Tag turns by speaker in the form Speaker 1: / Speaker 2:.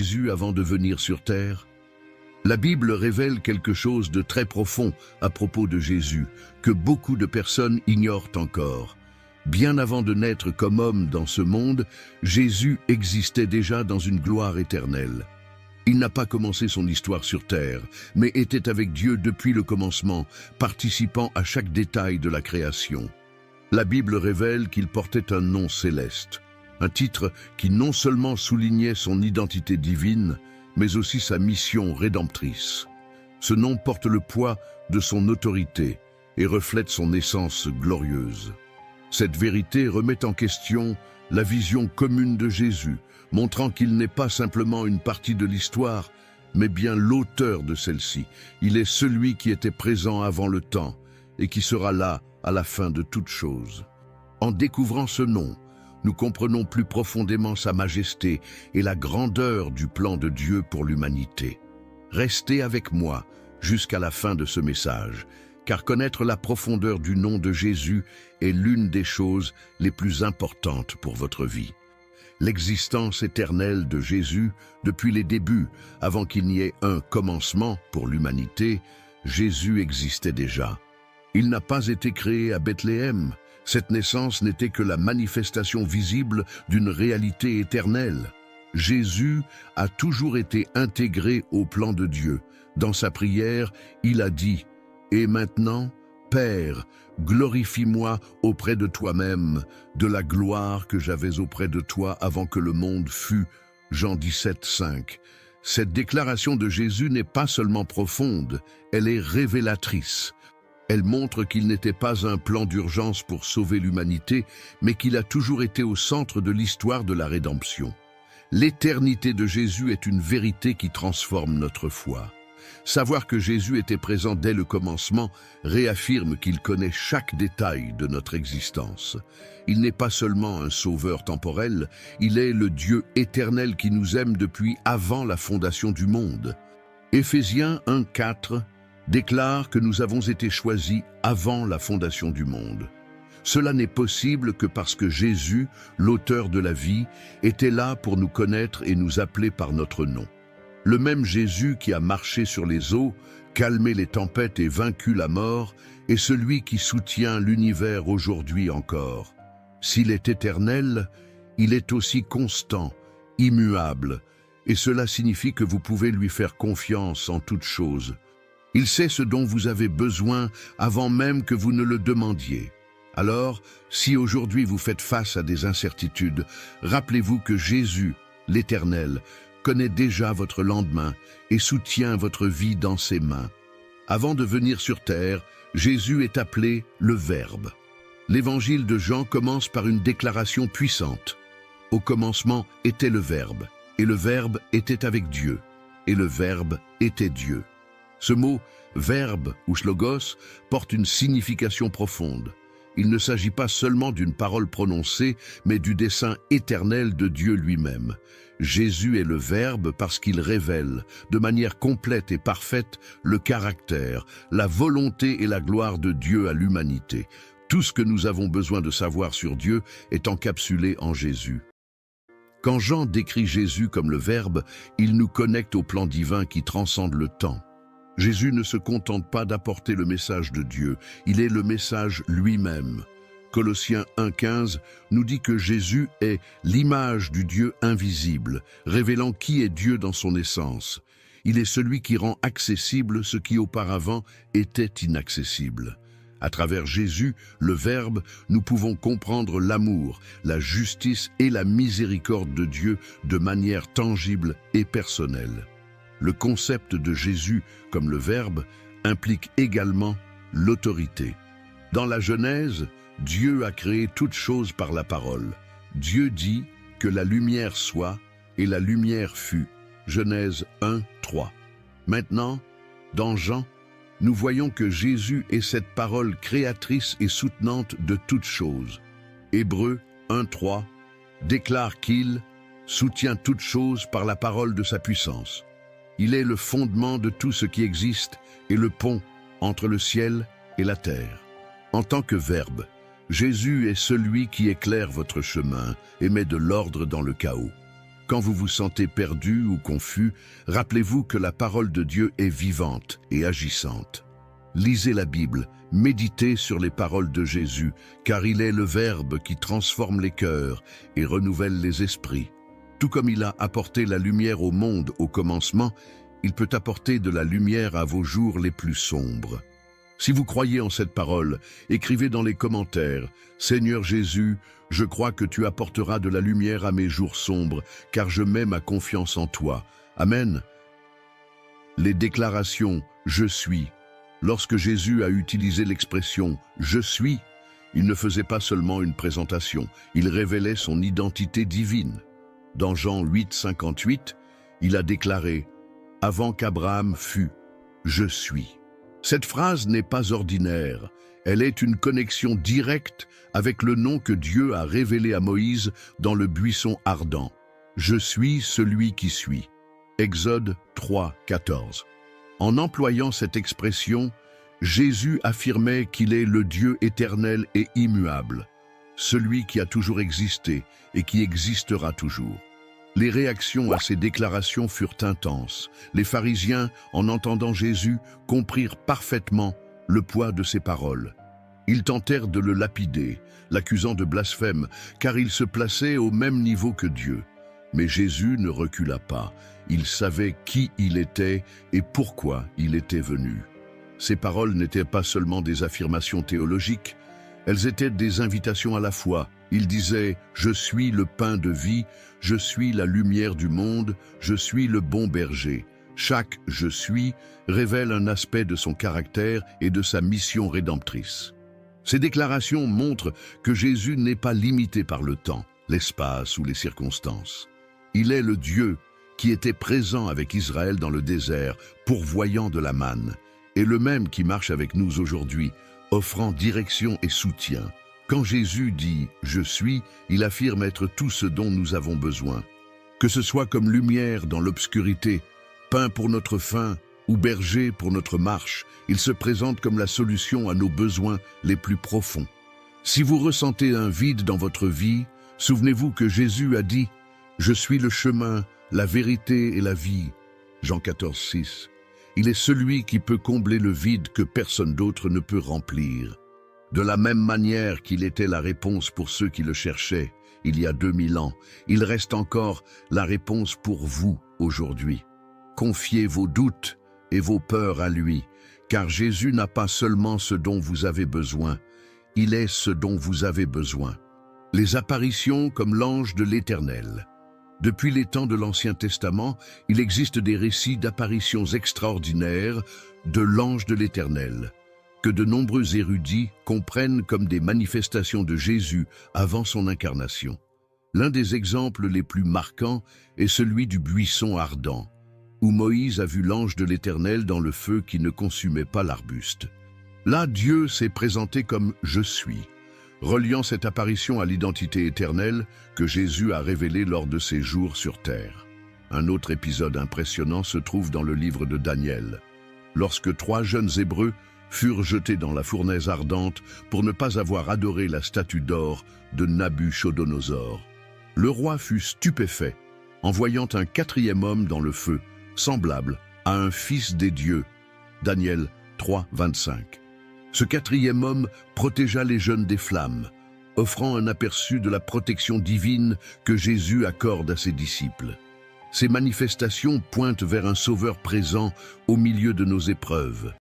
Speaker 1: Jésus avant de venir sur terre? La Bible révèle quelque chose de très profond à propos de Jésus, que beaucoup de personnes ignorent encore. Bien avant de naître comme homme dans ce monde, Jésus existait déjà dans une gloire éternelle. Il n'a pas commencé son histoire sur terre, mais était avec Dieu depuis le commencement, participant à chaque détail de la création. La Bible révèle qu'il portait un nom céleste, un titre qui non seulement soulignait son identité divine, mais aussi sa mission rédemptrice. Ce nom porte le poids de son autorité et reflète son essence glorieuse. Cette vérité remet en question la vision commune de Jésus, montrant qu'il n'est pas simplement une partie de l'histoire, mais bien l'auteur de celle-ci. Il est celui qui était présent avant le temps et qui sera là à la fin de toutes choses. En découvrant ce nom, nous comprenons plus profondément sa majesté et la grandeur du plan de Dieu pour l'humanité. Restez avec moi jusqu'à la fin de ce message, car connaître la profondeur du nom de Jésus est l'une des choses les plus importantes pour votre vie. L'existence éternelle de Jésus, depuis les débuts, avant qu'il n'y ait un commencement pour l'humanité, Jésus existait déjà. Il n'a pas été créé à Bethléem. Cette naissance n'était que la manifestation visible d'une réalité éternelle. Jésus a toujours été intégré au plan de Dieu. Dans sa prière, il a dit « Et maintenant, Père, glorifie-moi auprès de toi-même, de la gloire que j'avais auprès de toi avant que le monde fût. » Jean 17, 5. Cette déclaration de Jésus n'est pas seulement profonde, elle est révélatrice. Elle montre qu'il n'était pas un plan d'urgence pour sauver l'humanité, mais qu'il a toujours été au centre de l'histoire de la rédemption. L'éternité de Jésus est une vérité qui transforme notre foi. Savoir que Jésus était présent dès le commencement réaffirme qu'il connaît chaque détail de notre existence. Il n'est pas seulement un sauveur temporel, il est le Dieu éternel qui nous aime depuis avant la fondation du monde. Éphésiens 1:4 déclare que nous avons été choisis avant la fondation du monde. Cela n'est possible que parce que Jésus, l'auteur de la vie, était là pour nous connaître et nous appeler par notre nom. Le même Jésus qui a marché sur les eaux, calmé les tempêtes et vaincu la mort, est celui qui soutient l'univers aujourd'hui encore. S'il est éternel, il est aussi constant, immuable, et cela signifie que vous pouvez lui faire confiance en toutes choses. Il sait ce dont vous avez besoin avant même que vous ne le demandiez. Alors, si aujourd'hui vous faites face à des incertitudes, rappelez-vous que Jésus, l'Éternel, connaît déjà votre lendemain et soutient votre vie dans ses mains. Avant de venir sur terre, Jésus est appelé le Verbe. L'évangile de Jean commence par une déclaration puissante. Au commencement était le Verbe, et le Verbe était avec Dieu, et le Verbe était Dieu. Ce mot « verbe » ou « logos » porte une signification profonde. Il ne s'agit pas seulement d'une parole prononcée, mais du dessein éternel de Dieu lui-même. Jésus est le Verbe parce qu'il révèle, de manière complète et parfaite, le caractère, la volonté et la gloire de Dieu à l'humanité. Tout ce que nous avons besoin de savoir sur Dieu est encapsulé en Jésus. Quand Jean décrit Jésus comme le Verbe, il nous connecte au plan divin qui transcende le temps. Jésus ne se contente pas d'apporter le message de Dieu, il est le message lui-même. Colossiens 1,15 nous dit que Jésus est l'image du Dieu invisible, révélant qui est Dieu dans son essence. Il est celui qui rend accessible ce qui auparavant était inaccessible. À travers Jésus, le Verbe, nous pouvons comprendre l'amour, la justice et la miséricorde de Dieu de manière tangible et personnelle. Le concept de Jésus comme le Verbe implique également l'autorité. Dans la Genèse, Dieu a créé toutes choses par la parole. Dieu dit que la lumière soit et la lumière fut. Genèse 1:3. Maintenant, dans Jean, nous voyons que Jésus est cette parole créatrice et soutenante de toutes choses. Hébreux 1:3 déclare qu'il soutient toutes choses par la parole de sa puissance. Il est le fondement de tout ce qui existe et le pont entre le ciel et la terre. En tant que Verbe, Jésus est celui qui éclaire votre chemin et met de l'ordre dans le chaos. Quand vous vous sentez perdu ou confus, rappelez-vous que la parole de Dieu est vivante et agissante. Lisez la Bible, méditez sur les paroles de Jésus, car il est le Verbe qui transforme les cœurs et renouvelle les esprits. Tout comme il a apporté la lumière au monde au commencement, il peut apporter de la lumière à vos jours les plus sombres. Si vous croyez en cette parole, écrivez dans les commentaires « Seigneur Jésus, je crois que tu apporteras de la lumière à mes jours sombres, car je mets ma confiance en toi. Amen. » Les déclarations « Je suis ». Lorsque Jésus a utilisé l'expression « Je suis », il ne faisait pas seulement une présentation, il révélait son identité divine. Dans Jean 8, 58, il a déclaré « Avant qu'Abraham fût, je suis ». Cette phrase n'est pas ordinaire, elle est une connexion directe avec le nom que Dieu a révélé à Moïse dans le buisson ardent. « Je suis celui qui suis ». Exode 3, 14. En employant cette expression, Jésus affirmait qu'il est le Dieu éternel et immuable, celui qui a toujours existé et qui existera toujours. Les réactions à ces déclarations furent intenses. Les pharisiens, en entendant Jésus, comprirent parfaitement le poids de ses paroles. Ils tentèrent de le lapider, l'accusant de blasphème, car il se plaçait au même niveau que Dieu. Mais Jésus ne recula pas. Il savait qui il était et pourquoi il était venu. Ces paroles n'étaient pas seulement des affirmations théologiques, elles étaient des invitations à la foi. Il disait « Je suis le pain de vie, je suis la lumière du monde, je suis le bon berger ». Chaque « je suis » révèle un aspect de son caractère et de sa mission rédemptrice. Ces déclarations montrent que Jésus n'est pas limité par le temps, l'espace ou les circonstances. Il est le Dieu qui était présent avec Israël dans le désert, pourvoyant de la manne, et le même qui marche avec nous aujourd'hui, offrant direction et soutien. Quand Jésus dit « Je suis », il affirme être tout ce dont nous avons besoin. Que ce soit comme lumière dans l'obscurité, pain pour notre faim ou berger pour notre marche, il se présente comme la solution à nos besoins les plus profonds. Si vous ressentez un vide dans votre vie, souvenez-vous que Jésus a dit « Je suis le chemin, la vérité et la vie ». Jean 14, 6. Il est celui qui peut combler le vide que personne d'autre ne peut remplir. De la même manière qu'il était la réponse pour ceux qui le cherchaient il y a 2000 ans, il reste encore la réponse pour vous aujourd'hui. Confiez vos doutes et vos peurs à lui, car Jésus n'a pas seulement ce dont vous avez besoin, il est ce dont vous avez besoin. Les apparitions comme l'ange de l'Éternel. Depuis les temps de l'Ancien Testament, il existe des récits d'apparitions extraordinaires de l'ange de l'Éternel, que de nombreux érudits comprennent comme des manifestations de Jésus avant son incarnation. L'un des exemples les plus marquants est celui du buisson ardent, où Moïse a vu l'ange de l'Éternel dans le feu qui ne consumait pas l'arbuste. Là, Dieu s'est présenté comme « Je suis », reliant cette apparition à l'identité éternelle que Jésus a révélée lors de ses jours sur terre. Un autre épisode impressionnant se trouve dans le livre de Daniel, lorsque 3 jeunes Hébreux furent jetés dans la fournaise ardente pour ne pas avoir adoré la statue d'or de Nabuchodonosor. Le roi fut stupéfait en voyant un 4e homme dans le feu, semblable à un fils des dieux. Daniel 3, 25. Ce 4e homme protégea les jeunes des flammes, offrant un aperçu de la protection divine que Jésus accorde à ses disciples. Ces manifestations pointent vers un sauveur présent au milieu de nos épreuves.